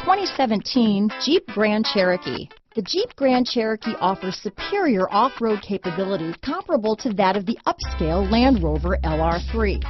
2017 Jeep Grand Cherokee. The Jeep Grand Cherokee offers superior off-road capabilities comparable to that of the upscale Land Rover LR3.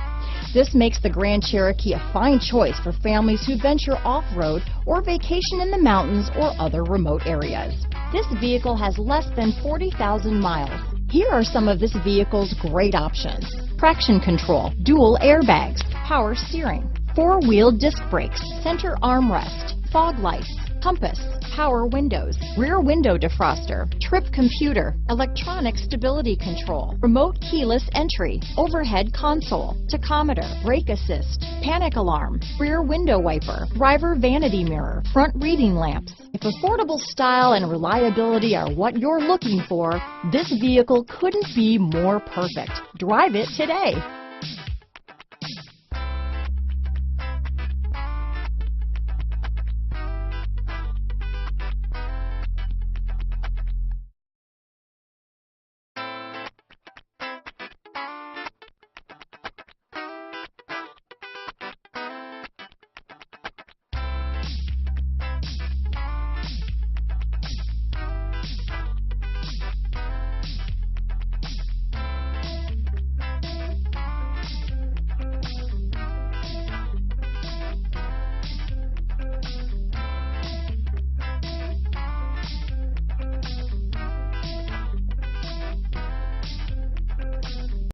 This makes the Grand Cherokee a fine choice for families who venture off-road or vacation in the mountains or other remote areas. This vehicle has less than 40,000 miles. Here are some of this vehicle's great options: traction control, dual airbags, power steering, four-wheel disc brakes, center armrest, fog lights, compass, power windows, rear window defroster, trip computer, electronic stability control, remote keyless entry, overhead console, tachometer, brake assist, panic alarm, rear window wiper, driver vanity mirror, front reading lamps. If affordable style and reliability are what you're looking for, this vehicle couldn't be more perfect. Drive it today.